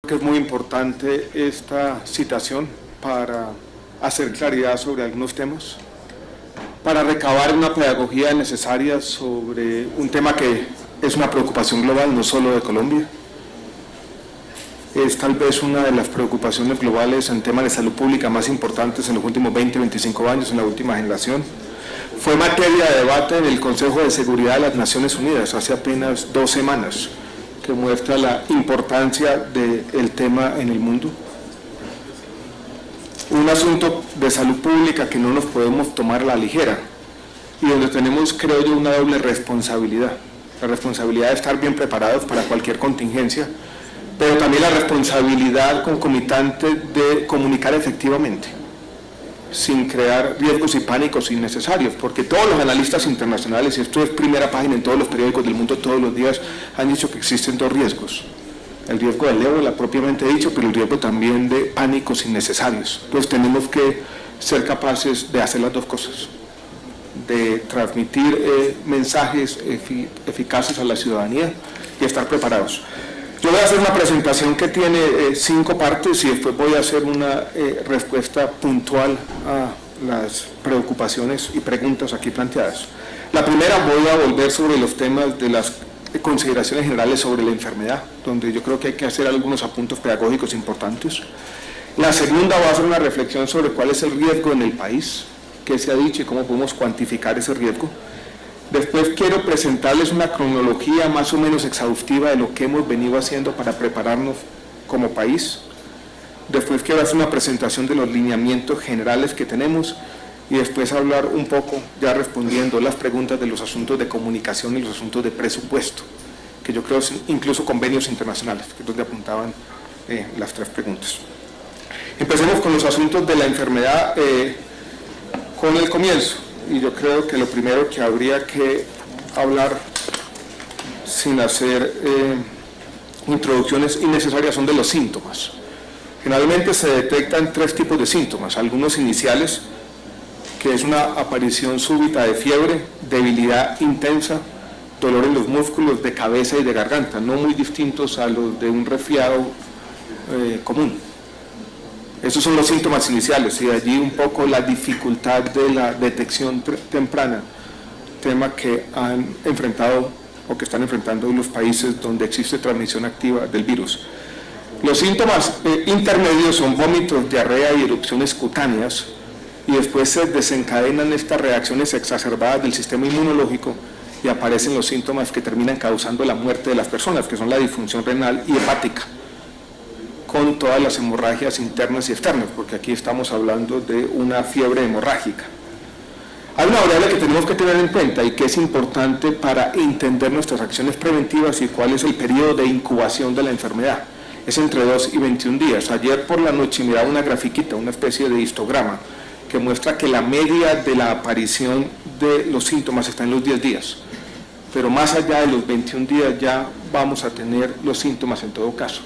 Que es muy importante esta citación para hacer claridad sobre algunos temas, para recabar una pedagogía necesaria sobre un tema que es una preocupación global, no solo de Colombia. Es tal vez una de las preocupaciones globales en temas de salud pública más importantes en los últimos 20-25 años, en la última generación. Fue materia de debate en el Consejo de Seguridad de las Naciones Unidas hace apenas 2 semanas, que muestra la importancia del tema en el mundo. Un asunto de salud pública que no nos podemos tomar a la ligera y donde tenemos, creo yo, una doble responsabilidad. La responsabilidad de estar bien preparados para cualquier contingencia, pero también la responsabilidad concomitante de comunicar efectivamente, sin crear riesgos y pánicos innecesarios, porque todos los analistas internacionales, y esto es primera página en todos los periódicos del mundo todos los días, han dicho que existen 2 riesgos. El riesgo del ébola propiamente dicho, pero el riesgo también de pánicos innecesarios. Entonces tenemos que ser capaces de hacer las 2 cosas, de transmitir mensajes eficaces a la ciudadanía y estar preparados. Yo voy a hacer una presentación que tiene 5 partes y después voy a hacer una respuesta puntual a las preocupaciones y preguntas aquí planteadas. La primera, voy a volver sobre los temas de las consideraciones generales sobre la enfermedad, donde yo creo que hay que hacer algunos apuntes pedagógicos importantes. La segunda, va a hacer una reflexión sobre cuál es el riesgo en el país, qué se ha dicho y cómo podemos cuantificar ese riesgo. Después quiero presentarles una cronología más o menos exhaustiva de lo que hemos venido haciendo para prepararnos como país. Después quiero hacer una presentación de los lineamientos generales que tenemos y después hablar un poco, ya respondiendo las preguntas de los asuntos de comunicación y los asuntos de presupuesto, que yo creo son incluso convenios internacionales, que es donde apuntaban las 3 preguntas. Empecemos con los asuntos de la enfermedad con el comienzo. Y yo creo que lo primero que habría que hablar sin hacer introducciones innecesarias son de los síntomas. Generalmente se detectan 3 tipos de síntomas, algunos iniciales, que es una aparición súbita de fiebre, debilidad intensa, dolor en los músculos de cabeza y de garganta, no muy distintos a los de un resfriado común. Esos son los síntomas iniciales y de allí un poco la dificultad de la detección temprana, tema que han enfrentado o que están enfrentando los países donde existe transmisión activa del virus. Los síntomas intermedios son vómitos, diarrea y erupciones cutáneas y después se desencadenan estas reacciones exacerbadas del sistema inmunológico y aparecen los síntomas que terminan causando la muerte de las personas, que son la disfunción renal y hepática, con todas las hemorragias internas y externas, porque aquí estamos hablando de una fiebre hemorrágica. Hay una variable que tenemos que tener en cuenta y que es importante para entender nuestras acciones preventivas y cuál es el periodo de incubación de la enfermedad. Es entre 2 y 21 días. Ayer por la noche miraba una grafiquita, una especie de histograma, que muestra que la media de la aparición de los síntomas está en los 10 días. Pero más allá de los 21 días ya vamos a tener los síntomas en todo caso.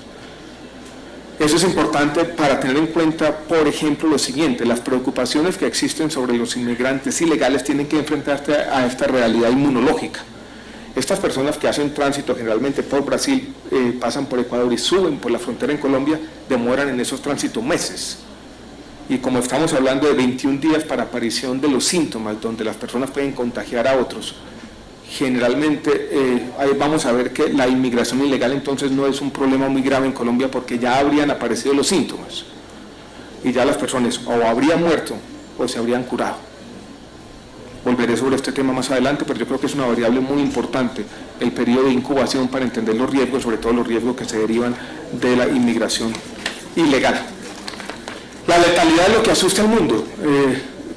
Eso es importante para tener en cuenta, por ejemplo, lo siguiente: las preocupaciones que existen sobre los inmigrantes ilegales tienen que enfrentarse a esta realidad inmunológica. Estas personas que hacen tránsito generalmente por Brasil, pasan por Ecuador y suben por la frontera en Colombia, demoran en esos tránsitos meses. Y como estamos hablando de 21 días para aparición de los síntomas, donde las personas pueden contagiar a otros, generalmente ahí vamos a ver que la inmigración ilegal entonces no es un problema muy grave en Colombia, porque ya habrían aparecido los síntomas y ya las personas o habrían muerto o se habrían curado. Volveré sobre este tema más adelante, pero yo creo que es una variable muy importante el periodo de incubación para entender los riesgos, sobre todo los riesgos que se derivan de la inmigración ilegal. La letalidad es lo que asusta al mundo,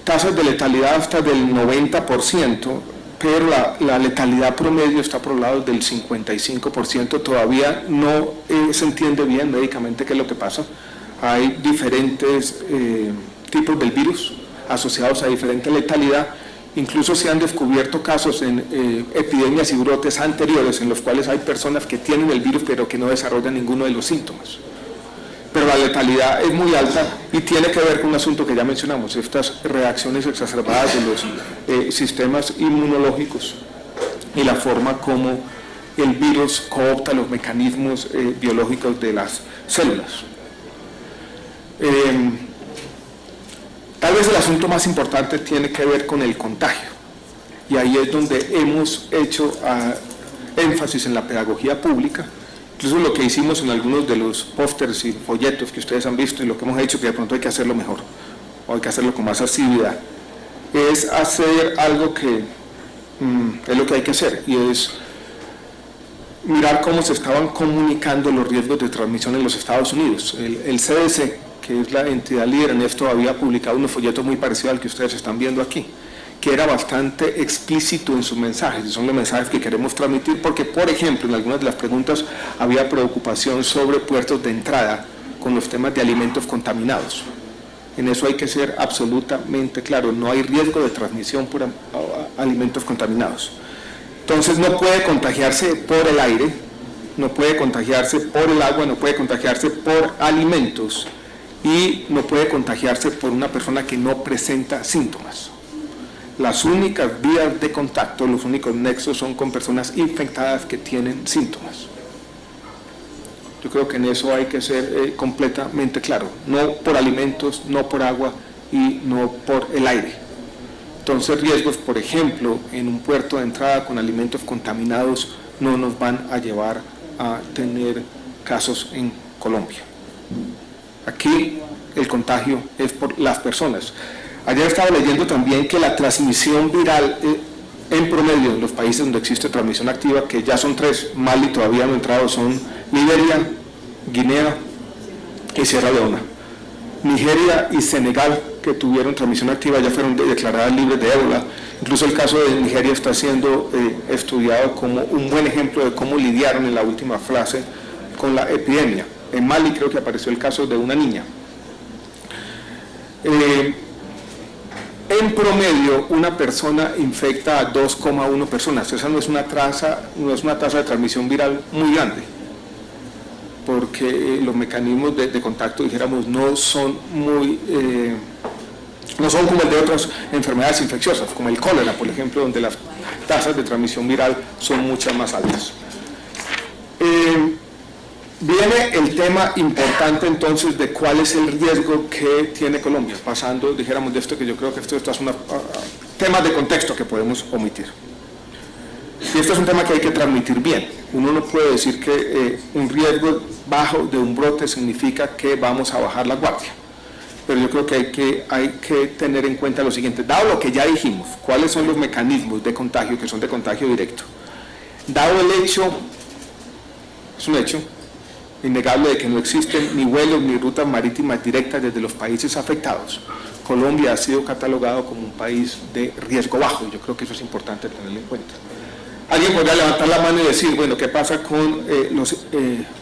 tasas de letalidad hasta del 90%, pero la letalidad promedio está por el lado del 55%, todavía no se entiende bien médicamente qué es lo que pasa. Hay diferentes tipos del virus asociados a diferente letalidad, incluso se han descubierto casos en epidemias y brotes anteriores en los cuales hay personas que tienen el virus pero que no desarrollan ninguno de los síntomas. Pero la letalidad es muy alta y tiene que ver con un asunto que ya mencionamos, estas reacciones exacerbadas de los sistemas inmunológicos y la forma como el virus coopta los mecanismos biológicos de las células. Tal vez el asunto más importante tiene que ver con el contagio, y ahí es donde hemos hecho énfasis en la pedagogía pública. Incluso lo que hicimos en algunos de los pósters y folletos que ustedes han visto, y lo que hemos hecho, que de pronto hay que hacerlo mejor, o hay que hacerlo con más asiduidad, es hacer algo que es lo que hay que hacer, y es mirar cómo se estaban comunicando los riesgos de transmisión en los Estados Unidos. El CDC, que es la entidad líder en esto, había publicado unos folletos muy parecidos al que ustedes están viendo aquí, que era bastante explícito en sus mensajes, y son los mensajes que queremos transmitir, porque, por ejemplo, en algunas de las preguntas había preocupación sobre puertos de entrada con los temas de alimentos contaminados. En eso hay que ser absolutamente claro, no hay riesgo de transmisión por alimentos contaminados. Entonces no puede contagiarse por el aire, no puede contagiarse por el agua, no puede contagiarse por alimentos, y no puede contagiarse por una persona que no presenta síntomas. Las únicas vías de contacto, los únicos nexos son con personas infectadas que tienen síntomas. Yo creo que en eso hay que ser completamente claro, no por alimentos, no por agua y no por el aire. Entonces riesgos, por ejemplo, en un puerto de entrada con alimentos contaminados no nos van a llevar a tener casos en Colombia. Aquí el contagio es por las personas. Ayer estaba leyendo también que la transmisión viral en promedio en los países donde existe transmisión activa, que ya son 3, Mali todavía no ha entrado, son Liberia, Guinea y Sierra Leona. Nigeria y Senegal, que tuvieron transmisión activa, ya fueron declaradas libres de ébola. Incluso el caso de Nigeria está siendo estudiado como un buen ejemplo de cómo lidiaron en la última fase con la epidemia. En Mali creo que apareció el caso de una niña. En promedio, una persona infecta a 2,1 personas. Esa no es una tasa de transmisión viral muy grande, porque los mecanismos de contacto, dijéramos, no son como el de otras enfermedades infecciosas, como el cólera, por ejemplo, donde las tasas de transmisión viral son muchas más altas. Viene el tema importante entonces de cuál es el riesgo que tiene Colombia, pasando, dijéramos, de esto, que yo creo que esto es temas de contexto que podemos omitir. Y esto es un tema que hay que transmitir bien. Uno no puede decir que un riesgo bajo de un brote significa que vamos a bajar la guardia. Pero yo creo que hay que tener en cuenta lo siguiente: dado lo que ya dijimos, cuáles son los mecanismos de contagio que son de contagio directo, dado el hecho, es un hecho innegable de que no existen ni vuelos ni rutas marítimas directas desde los países afectados, Colombia ha sido catalogado como un país de riesgo bajo. Yo creo que eso es importante tenerlo en cuenta. Alguien podría levantar la mano y decir, bueno, ¿qué pasa con los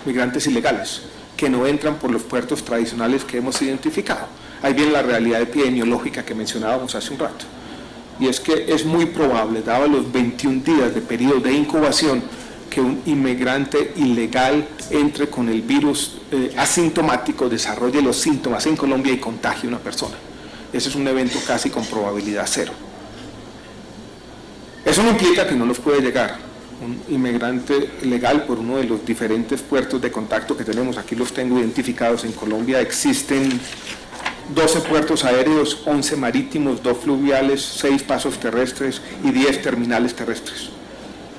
migrantes ilegales que no entran por los puertos tradicionales que hemos identificado? Ahí viene la realidad epidemiológica que mencionábamos hace un rato, y es que es muy probable, dado los 21 días de periodo de incubación, que un inmigrante ilegal entre con el virus asintomático, desarrolle los síntomas en Colombia y contagie a una persona. Ese es un evento casi con probabilidad 0. Eso no implica que no nos puede llegar un inmigrante legal por uno de los diferentes puertos de contacto que tenemos. Aquí los tengo identificados. En Colombia existen 12 puertos aéreos, 11 marítimos, 2 fluviales, 6 pasos terrestres y 10 terminales terrestres.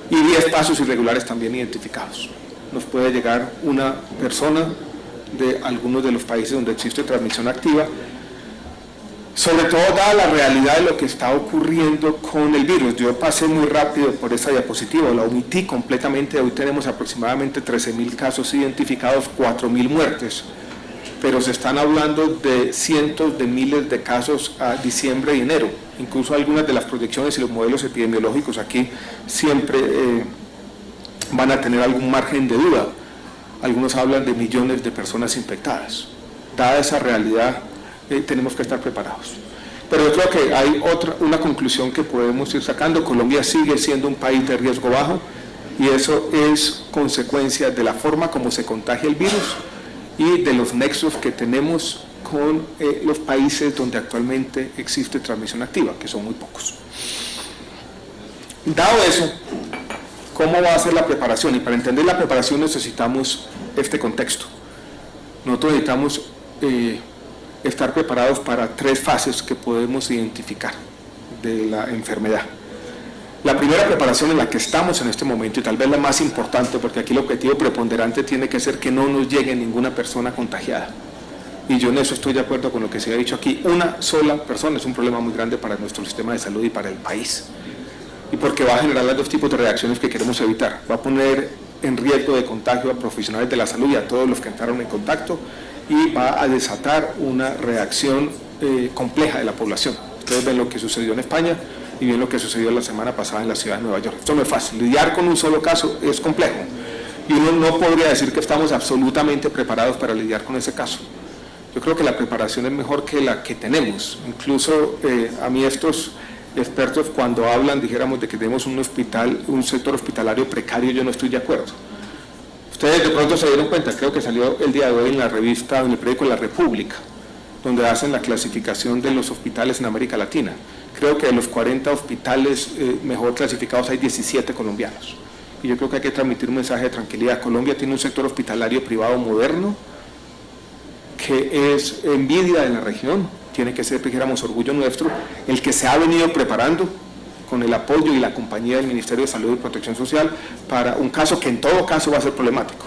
Y 10 pasos irregulares también identificados. Nos puede llegar una persona de algunos de los países donde existe transmisión activa, sobre todo dada la realidad de lo que está ocurriendo con el virus. Yo pasé muy rápido por esa diapositiva, la omití completamente. Hoy tenemos aproximadamente 13.000 casos identificados, 4.000 muertes, pero se están hablando de cientos de miles de casos a diciembre y enero. Incluso algunas de las proyecciones y los modelos epidemiológicos aquí siempre van a tener algún margen de duda. Algunos hablan de millones de personas infectadas. Dada esa realidad, tenemos que estar preparados. Pero yo creo que hay una conclusión que podemos ir sacando. Colombia sigue siendo un país de riesgo bajo, y eso es consecuencia de la forma como se contagia el virus y de los nexos que tenemos con los países donde actualmente existe transmisión activa, que son muy pocos. Dado eso, ¿Cómo va a ser la preparación? Y para entender la preparación necesitamos este contexto. Nosotros necesitamos estar preparados para 3 fases que podemos identificar de la enfermedad. La primera preparación en la que estamos en este momento, y tal vez la más importante, porque aquí el objetivo preponderante tiene que ser que no nos llegue ninguna persona contagiada. Y yo en eso estoy de acuerdo con lo que se ha dicho aquí. Una sola persona es un problema muy grande para nuestro sistema de salud y para el país. Y porque va a generar los 2 tipos de reacciones que queremos evitar. Va a poner en riesgo de contagio a profesionales de la salud y a todos los que entraron en contacto, y va a desatar una reacción compleja de la población. Ustedes ven lo que sucedió en España y ven lo que sucedió la semana pasada en la ciudad de Nueva York. Esto no es fácil. Lidiar con un solo caso es complejo. Y uno no podría decir que estamos absolutamente preparados para lidiar con ese caso. Yo creo que la preparación es mejor que la que tenemos. Incluso a mí estos expertos, cuando hablan, dijéramos, de que tenemos un hospital, un sector hospitalario precario, yo no estoy de acuerdo. Ustedes de pronto se dieron cuenta, creo que salió el día de hoy en la revista, en el periódico La República, donde hacen la clasificación de los hospitales en América Latina. Creo que de los 40 hospitales mejor clasificados hay 17 colombianos. Y yo creo que hay que transmitir un mensaje de tranquilidad. Colombia tiene un sector hospitalario privado moderno, que es envidia de la región, tiene que ser, dijéramos, orgullo nuestro, el que se ha venido preparando con el apoyo y la compañía del Ministerio de Salud y Protección Social para un caso que en todo caso va a ser problemático.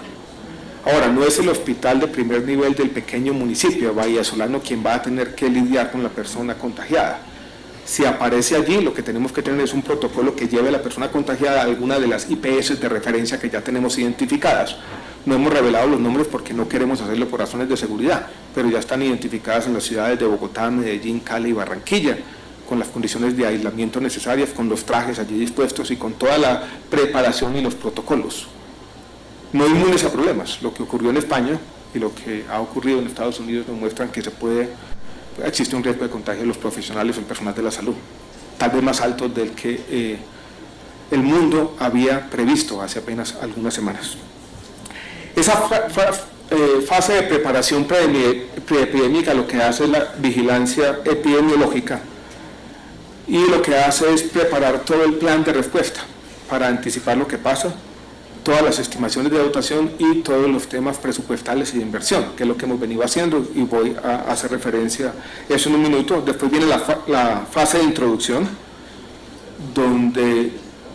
Ahora, no es el hospital de primer nivel del pequeño municipio de Vallasolano quien va a tener que lidiar con la persona contagiada. Si aparece allí, lo que tenemos que tener es un protocolo que lleve a la persona contagiada a alguna de las IPS de referencia que ya tenemos identificadas. No hemos revelado los nombres porque no queremos hacerlo por razones de seguridad, pero ya están identificadas en las ciudades de Bogotá, Medellín, Cali y Barranquilla, con las condiciones de aislamiento necesarias, con los trajes allí dispuestos y con toda la preparación y los protocolos. No inmunes a problemas. Lo que ocurrió en España y lo que ha ocurrido en Estados Unidos nos muestran que existe un riesgo de contagio de los profesionales o el personal de la salud, tal vez más alto del que el mundo había previsto hace apenas algunas semanas. Esa fase de preparación preepidémica lo que hace es la vigilancia epidemiológica y lo que hace es preparar todo el plan de respuesta para anticipar lo que pasa, todas las estimaciones de dotación y todos los temas presupuestales y de inversión, que es lo que hemos venido haciendo, y voy a hacer referencia a eso en un minuto. Después viene la fase de introducción, donde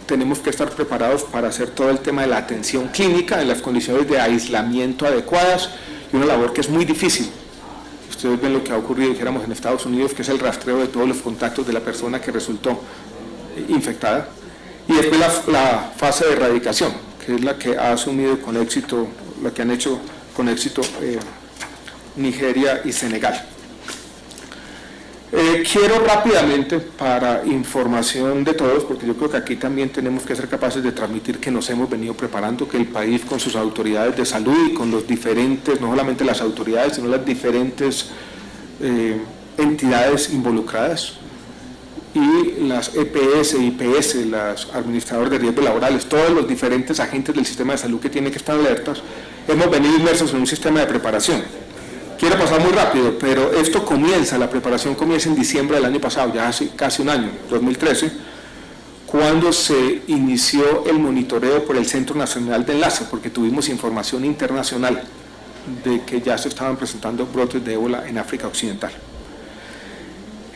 tenemos que estar preparados para hacer todo el tema de la atención clínica en las condiciones de aislamiento adecuadas, y una labor que es muy difícil. Ustedes ven lo que ha ocurrido, dijéramos, en Estados Unidos, que es el rastreo de todos los contactos de la persona que resultó infectada, y después la fase de erradicación, que es la que ha asumido con éxito, la que han hecho con éxito Nigeria y Senegal. Quiero rápidamente, para información de todos, porque yo creo que aquí también tenemos que ser capaces de transmitir que nos hemos venido preparando, que el país con sus autoridades de salud y con los diferentes, no solamente las autoridades, sino las diferentes entidades involucradas, y las EPS, IPS, los administradores de riesgos laborales, todos los diferentes agentes del sistema de salud que tienen que estar alertas, hemos venido inmersos en un sistema de preparación. Quiero pasar muy rápido, pero esto comienza, la preparación comienza en diciembre del año pasado, ya hace casi un año, 2013, cuando se inició el monitoreo por el Centro Nacional de Enlace, porque tuvimos información internacional de que ya se estaban presentando brotes de ébola en África Occidental.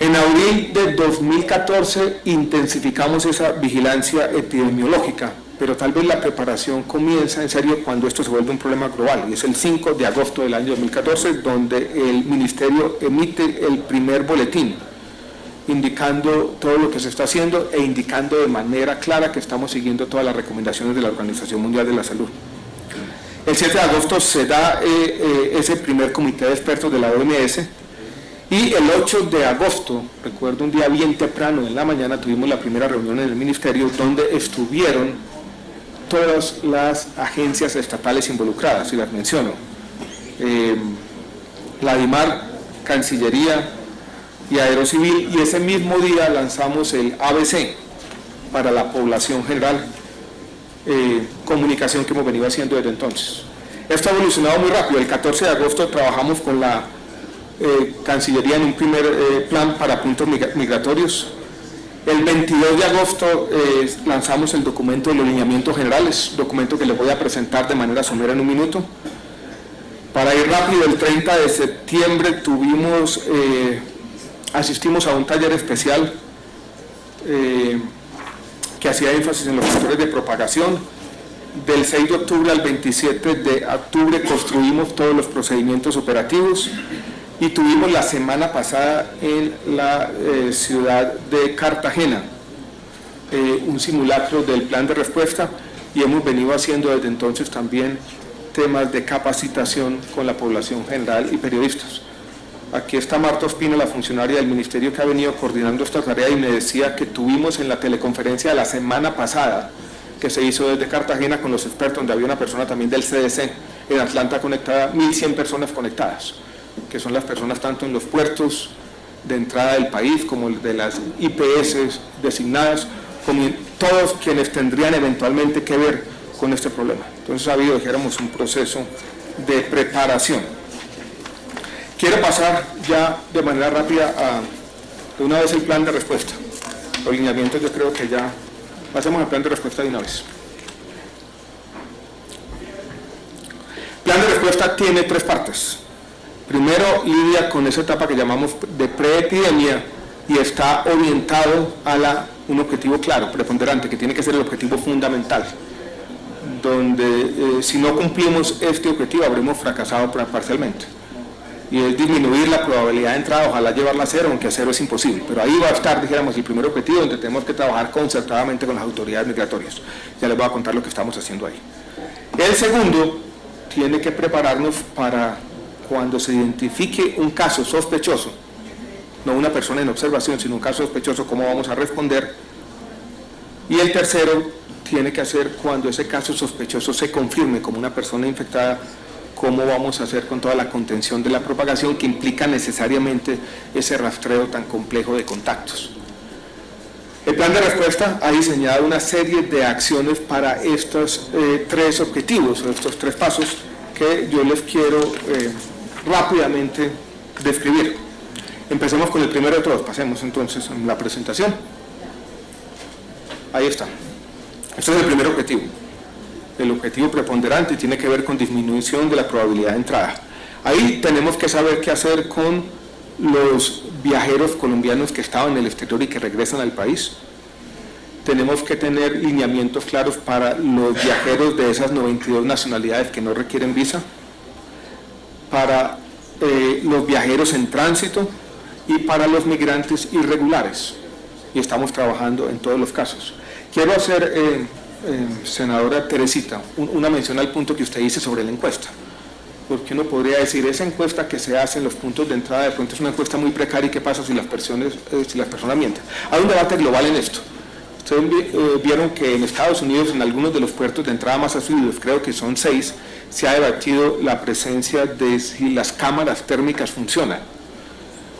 En abril de 2014 intensificamos esa vigilancia epidemiológica, pero tal vez la preparación comienza en serio cuando esto se vuelve un problema global, y es el 5 de agosto del año 2014, donde el Ministerio emite el primer boletín, indicando todo lo que se está haciendo e indicando de manera clara que estamos siguiendo todas las recomendaciones de la Organización Mundial de la Salud. El 7 de agosto se da ese primer comité de expertos de la OMS, y el 8 de agosto, recuerdo un día bien temprano en la mañana, tuvimos la primera reunión en el Ministerio donde estuvieron todas las agencias estatales involucradas, y las menciono. La DIMAR, Cancillería y Aerocivil, y ese mismo día lanzamos el ABC para la población general, comunicación que hemos venido haciendo desde entonces. Esto ha evolucionado muy rápido. El 14 de agosto trabajamos con la Cancillería en un primer plan para puntos migratorios. El 22 de agosto lanzamos el documento de los lineamientos generales, documento que les voy a presentar de manera somera en un minuto. Para ir rápido, el 30 de septiembre asistimos a un taller especial que hacía énfasis en los factores de propagación. Del 6 de octubre al 27 de octubre construimos todos los procedimientos operativos y tuvimos la semana pasada en la ciudad de Cartagena un simulacro del plan de respuesta, y hemos venido haciendo desde entonces también temas de capacitación con la población general y periodistas. Aquí está Marta Ospino, la funcionaria del ministerio que ha venido coordinando esta tarea, y me decía que tuvimos en la teleconferencia de la semana pasada, que se hizo desde Cartagena con los expertos, donde había una persona también del CDC en Atlanta conectada, 1.100 personas conectadas, que son las personas tanto en los puertos de entrada del país como de las IPS designadas, como todos quienes tendrían eventualmente que ver con este problema. Entonces ha habido, dijéramos, un proceso de preparación. Quiero pasar ya de manera rápida de una vez el plan de respuesta. Los lineamientos, yo creo que ya pasemos al plan de respuesta de una vez. El plan de respuesta tiene tres partes. Primero, lidia con esa etapa que llamamos de preepidemia y está orientado a un objetivo claro, preponderante, que tiene que ser el objetivo fundamental, donde si no cumplimos este objetivo habremos fracasado parcialmente, y es disminuir la probabilidad de entrada, ojalá llevarla a cero, aunque a cero es imposible, pero ahí va a estar, dijéramos, el primer objetivo, donde tenemos que trabajar concertadamente con las autoridades migratorias. Ya les voy a contar lo que estamos haciendo ahí. El segundo tiene que prepararnos para cuando se identifique un caso sospechoso, no una persona en observación, sino un caso sospechoso, cómo vamos a responder. Y el tercero tiene que hacer cuando ese caso sospechoso se confirme como una persona infectada, cómo vamos a hacer con toda la contención de la propagación que implica necesariamente ese rastreo tan complejo de contactos. El plan de respuesta ha diseñado una serie de acciones para estos tres objetivos, estos tres pasos, que yo les quiero rápidamente describir. Empecemos con el primero de todos, pasemos entonces a la presentación. Ahí está. Este es el primer objetivo. El objetivo preponderante tiene que ver con disminución de la probabilidad de entrada. Ahí tenemos que saber qué hacer con los viajeros colombianos que estaban en el exterior y que regresan al país. Tenemos que tener lineamientos claros para los viajeros de esas 92 nacionalidades que no requieren visa, para los viajeros en tránsito y para los migrantes irregulares. Y estamos trabajando en todos los casos. Quiero hacer, senadora Teresita, una mención al punto que usted dice sobre la encuesta. Porque uno podría decir, esa encuesta que se hace en los puntos de entrada de pronto es una encuesta muy precaria, y qué pasa si las personas mienten. Hay un debate global en esto. Ustedes vieron que en Estados Unidos, en algunos de los puertos de entrada más asiduos, creo que son 6, se ha debatido la presencia de si las cámaras térmicas funcionan.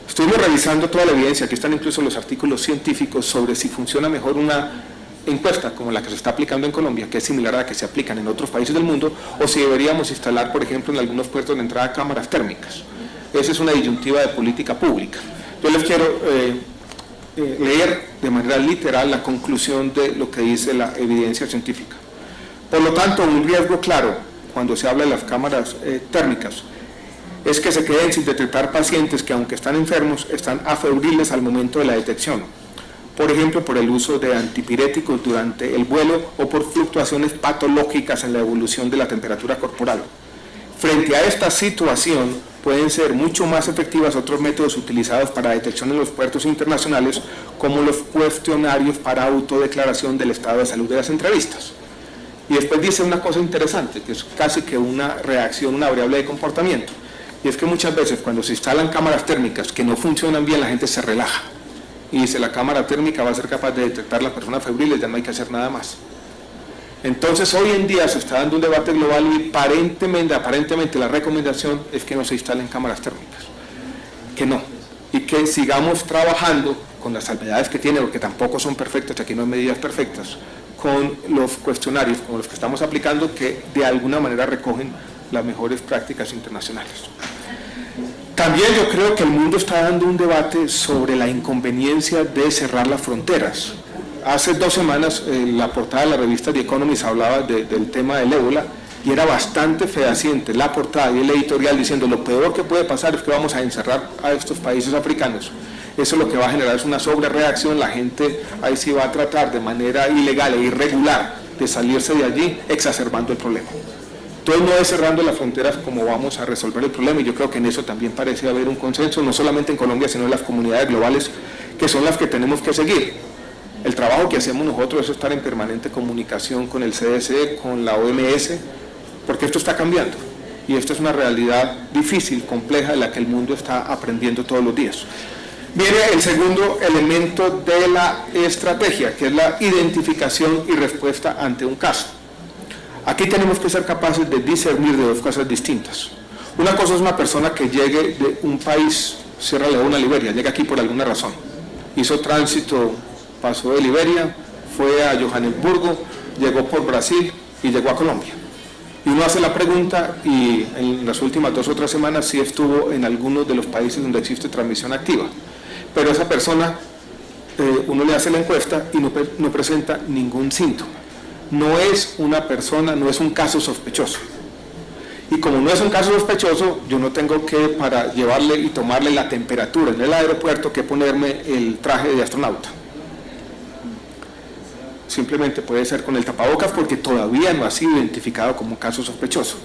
Estuvimos revisando toda la evidencia, aquí están incluso los artículos científicos sobre si funciona mejor una encuesta como la que se está aplicando en Colombia, que es similar a la que se aplican en otros países del mundo, o si deberíamos instalar, por ejemplo, en algunos puertos de entrada cámaras térmicas. Esa es una disyuntiva de política pública. Yo les quiero leer de manera literal la conclusión de lo que dice la evidencia científica. Por lo tanto, un riesgo claro cuando se habla de las cámaras térmicas es que se queden sin detectar pacientes que, aunque están enfermos, están afebriles al momento de la detección, por ejemplo por el uso de antipiréticos durante el vuelo o por fluctuaciones patológicas en la evolución de la temperatura corporal. Frente a esta situación, pueden ser mucho más efectivas otros métodos utilizados para detección en los puertos internacionales, como los cuestionarios para autodeclaración del estado de salud de las entrevistas. Y después dice una cosa interesante, que es casi que una reacción, una variable de comportamiento, y es que muchas veces cuando se instalan cámaras térmicas que no funcionan bien, la gente se relaja y dice, la cámara térmica va a ser capaz de detectar las personas febriles, ya no hay que hacer nada más. Entonces hoy en día se está dando un debate global y aparentemente la recomendación es que no se instalen cámaras térmicas, que no, y que sigamos trabajando con las salvedades que tiene, porque tampoco son perfectas, aquí no hay medidas perfectas, con los cuestionarios como los que estamos aplicando, que de alguna manera recogen las mejores prácticas internacionales. También yo creo que el mundo está dando un debate sobre la inconveniencia de cerrar las fronteras. Hace 2 semanas la portada de la revista The Economist hablaba del tema del ébola y era bastante fehaciente la portada y el editorial diciendo lo peor que puede pasar es que vamos a encerrar a estos países africanos. Eso lo que va a generar es una sobrereacción, la gente ahí sí va a tratar de manera ilegal e irregular de salirse de allí, exacerbando el problema. Entonces no es cerrando las fronteras como vamos a resolver el problema, y yo creo que en eso también parece haber un consenso, no solamente en Colombia, sino en las comunidades globales, que son las que tenemos que seguir. El trabajo que hacemos nosotros es estar en permanente comunicación con el CDC, con la OMS, porque esto está cambiando, y esto es una realidad difícil, compleja, de la que el mundo está aprendiendo todos los días. Viene el segundo elemento de la estrategia, que es la identificación y respuesta ante un caso. Aquí tenemos que ser capaces de discernir de 2 cosas distintas. Una cosa es una persona que llegue de un país, Sierra Leona, Liberia, llega aquí por alguna razón, hizo tránsito, pasó de Liberia, fue a Johannesburgo, llegó por Brasil y llegó a Colombia. Y uno hace la pregunta, y en las últimas 2 o 3 semanas sí estuvo en algunos de los países donde existe transmisión activa, pero esa persona, uno le hace la encuesta y no presenta ningún síntoma. No es una persona, no es un caso sospechoso. Y como no es un caso sospechoso, yo no tengo que, para llevarle y tomarle la temperatura en el aeropuerto, que ponerme el traje de astronauta. Simplemente puede ser con el tapabocas porque todavía no ha sido identificado como un caso sospechoso.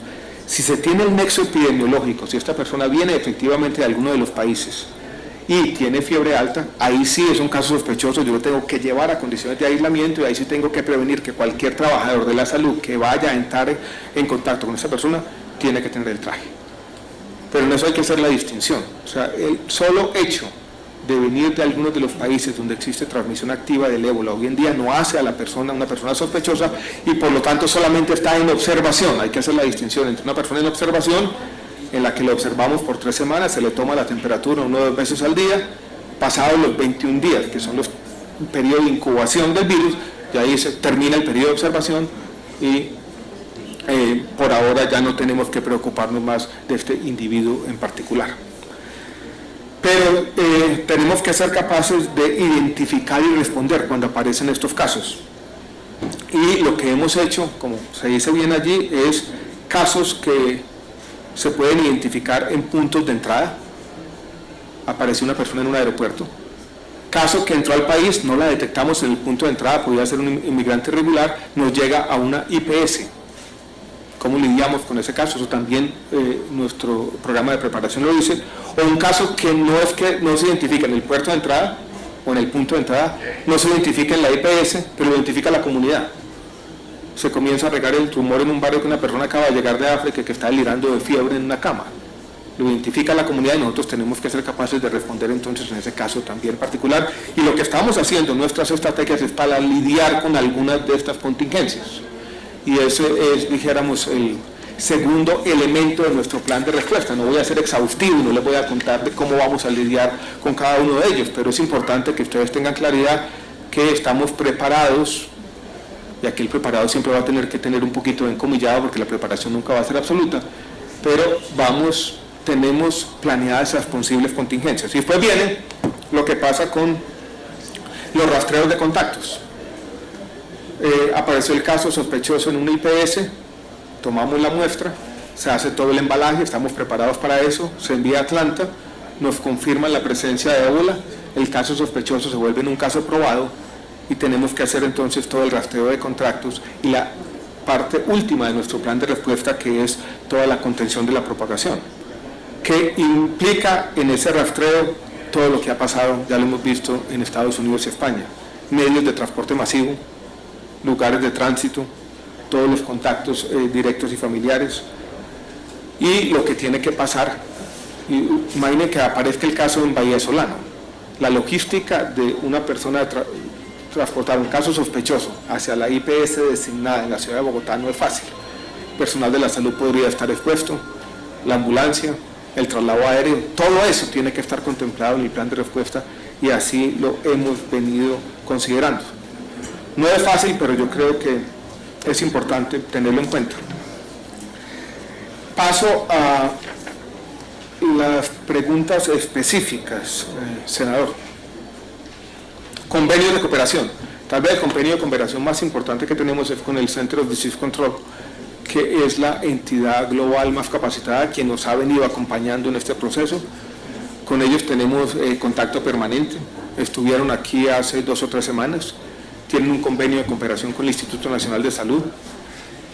Si se tiene el nexo epidemiológico, si esta persona viene efectivamente de alguno de los países y tiene fiebre alta, ahí sí es un caso sospechoso, yo lo tengo que llevar a condiciones de aislamiento, y ahí sí tengo que prevenir que cualquier trabajador de la salud que vaya a entrar en contacto con esa persona tiene que tener el traje. Pero en eso hay que hacer la distinción. O sea, el solo hecho de venir de algunos de los países donde existe transmisión activa del ébola hoy en día no hace a la persona una persona sospechosa, y por lo tanto solamente está en observación. Hay que hacer la distinción entre una persona en observación, en la que lo observamos por 3 semanas, se le toma la temperatura 1 o 2 veces al día, pasados los 21 días, que son los periodos de incubación del virus, y ahí se termina el periodo de observación, y por ahora ya no tenemos que preocuparnos más de este individuo en particular. Pero tenemos que ser capaces de identificar y responder cuando aparecen estos casos. Y lo que hemos hecho, como se dice bien allí, es casos que se pueden identificar en puntos de entrada. Apareció una persona en un aeropuerto. Caso que entró al país, no la detectamos en el punto de entrada, podía ser un inmigrante irregular, nos llega a una IPS. ¿Cómo lidiamos con ese caso? Eso también nuestro programa de preparación lo dice. O un caso que no se identifica en el puerto de entrada o en el punto de entrada, no se identifica en la IPS, pero lo identifica la comunidad. Se comienza a regar el tumor en un barrio que una persona acaba de llegar de África que está delirando de fiebre en una cama. Lo identifica la comunidad y nosotros tenemos que ser capaces de responder entonces en ese caso también particular. Y lo que estamos haciendo en nuestras estrategias es para lidiar con algunas de estas contingencias. Y ese es, dijéramos, el segundo elemento de nuestro plan de respuesta. No voy a ser exhaustivo, no les voy a contar de cómo vamos a lidiar con cada uno de ellos, pero es importante que ustedes tengan claridad que estamos preparados, y aquí el preparado siempre va a tener que tener un poquito de encomillado porque la preparación nunca va a ser absoluta, pero tenemos planeadas esas posibles contingencias. Y después viene lo que pasa con los rastreos de contactos. Apareció el caso sospechoso en una IPS, tomamos la muestra, se hace todo el embalaje, estamos preparados para eso, se envía a Atlanta, nos confirman la presencia de ébola, el caso sospechoso se vuelve en un caso probado, y tenemos que hacer entonces todo el rastreo de contactos y la parte última de nuestro plan de respuesta, que es toda la contención de la propagación, que implica en ese rastreo todo lo que ha pasado, ya lo hemos visto en Estados Unidos y España, medios de transporte masivo, lugares de tránsito, todos los contactos directos y familiares, y lo que tiene que pasar. Imaginen que aparezca el caso en Bahía Solano, la logística de una persona transportar un caso sospechoso hacia la IPS designada en la ciudad de Bogotá no es fácil. El personal de la salud podría estar expuesto, la ambulancia, el traslado aéreo, todo eso tiene que estar contemplado en el plan de respuesta, y así lo hemos venido considerando. No es fácil, pero yo creo que es importante tenerlo en cuenta. Paso a las preguntas específicas, senador. Convenios de cooperación. Tal vez el convenio de cooperación más importante que tenemos es con el Center of Disease Control, que es la entidad global más capacitada, quien nos ha venido acompañando en este proceso. Con ellos tenemos contacto permanente, estuvieron aquí hace 2 o 3 semanas, tienen un convenio de cooperación con el Instituto Nacional de Salud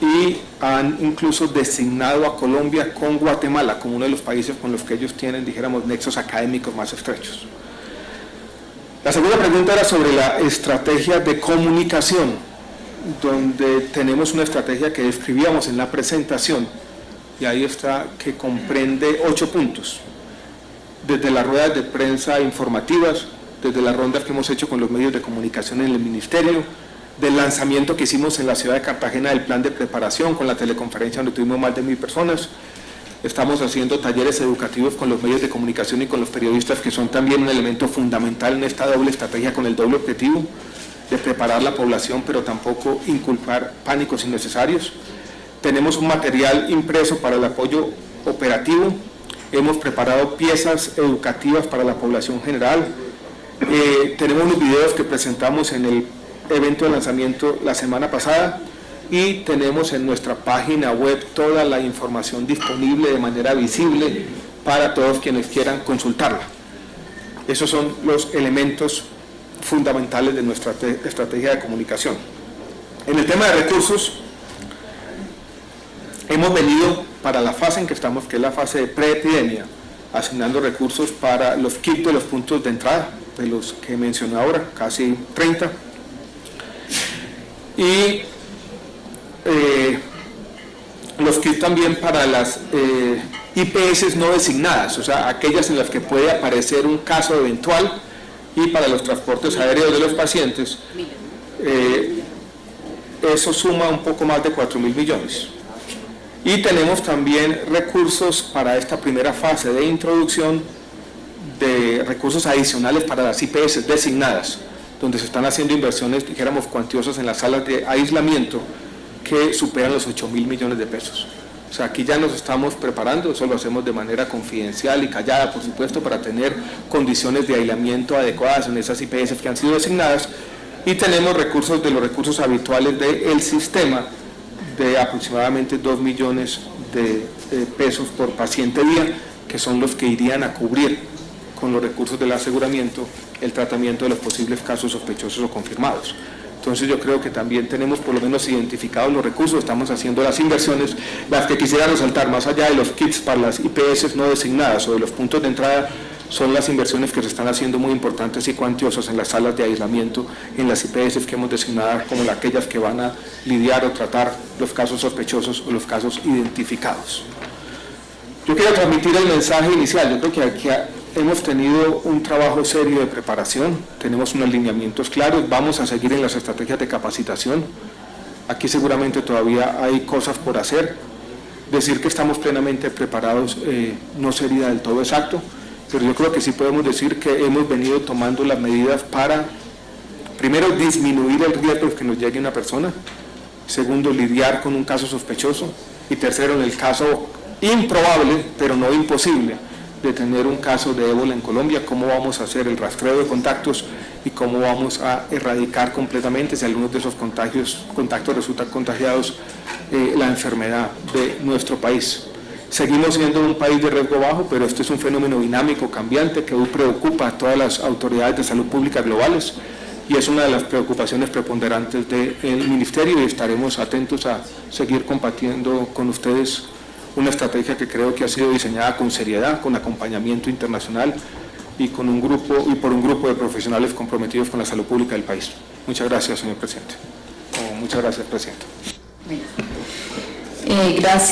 y han incluso designado a Colombia con Guatemala como uno de los países con los que ellos tienen, dijéramos, nexos académicos más estrechos. La segunda pregunta era sobre la estrategia de comunicación, donde tenemos una estrategia que describíamos en la presentación, y ahí está, que comprende 8 puntos, desde las ruedas de prensa informativas, desde las rondas que hemos hecho con los medios de comunicación en el Ministerio, del lanzamiento que hicimos en la ciudad de Cartagena del plan de preparación, con la teleconferencia donde tuvimos más de 1000 personas. Estamos haciendo talleres educativos con los medios de comunicación y con los periodistas, que son también un elemento fundamental en esta doble estrategia, con el doble objetivo de preparar la población, pero tampoco inculpar pánicos innecesarios. Tenemos un material impreso para el apoyo operativo, hemos preparado piezas educativas para la población general, tenemos unos videos que presentamos en el evento de lanzamiento la semana pasada, y tenemos en nuestra página web toda la información disponible de manera visible para todos quienes quieran consultarla. Esos son los elementos fundamentales de nuestra estrategia de comunicación. En el tema de recursos, hemos venido para la fase en que estamos, que es la fase de preepidemia, asignando recursos para los kits de los puntos de entrada, de los que mencioné ahora, casi 30, y los kits también para las IPS no designadas, o sea, aquellas en las que puede aparecer un caso eventual, y para los transportes aéreos de los pacientes, eso suma un poco más de 4.000 millones. Y tenemos también recursos para esta primera fase de introducción, de recursos adicionales para las IPS designadas, donde se están haciendo inversiones, dijéramos, cuantiosas en las salas de aislamiento, que superan los 8.000 millones de pesos. O sea, aquí ya nos estamos preparando, eso lo hacemos de manera confidencial y callada, por supuesto, para tener condiciones de aislamiento adecuadas en esas IPS que han sido designadas, y tenemos recursos de los recursos habituales del sistema, de aproximadamente 2 millones de pesos por paciente día, que son los que irían a cubrir con los recursos del aseguramiento el tratamiento de los posibles casos sospechosos o confirmados. Entonces yo creo que también tenemos por lo menos identificados los recursos, estamos haciendo las inversiones. Las que quisiera resaltar, más allá de los kits para las IPS no designadas o de los puntos de entrada, son las inversiones que se están haciendo muy importantes y cuantiosas en las salas de aislamiento, en las IPS que hemos designado como aquellas que van a lidiar o tratar los casos sospechosos o los casos identificados. Yo quiero transmitir el mensaje inicial. Yo creo que aquí hemos tenido un trabajo serio de preparación, tenemos unos lineamientos claros, vamos a seguir en las estrategias de capacitación. Aquí seguramente todavía hay cosas por hacer. Decir que estamos plenamente preparados no sería del todo exacto, pero yo creo que sí podemos decir que hemos venido tomando las medidas para, primero, disminuir el riesgo de que nos llegue una persona, segundo, lidiar con un caso sospechoso, y tercero, en el caso improbable, pero no imposible, de tener un caso de ébola en Colombia, cómo vamos a hacer el rastreo de contactos y cómo vamos a erradicar completamente, si algunos de esos contactos resultan contagiados, la enfermedad de nuestro país. Seguimos siendo un país de riesgo bajo, pero este es un fenómeno dinámico, cambiante, que hoy preocupa a todas las autoridades de salud pública globales, y es una de las preocupaciones preponderantes del Ministerio, y estaremos atentos a seguir compartiendo con ustedes una estrategia que creo que ha sido diseñada con seriedad, con acompañamiento internacional y por un grupo de profesionales comprometidos con la salud pública del país. Muchas gracias, señor presidente. Muchas gracias, presidente. Gracias.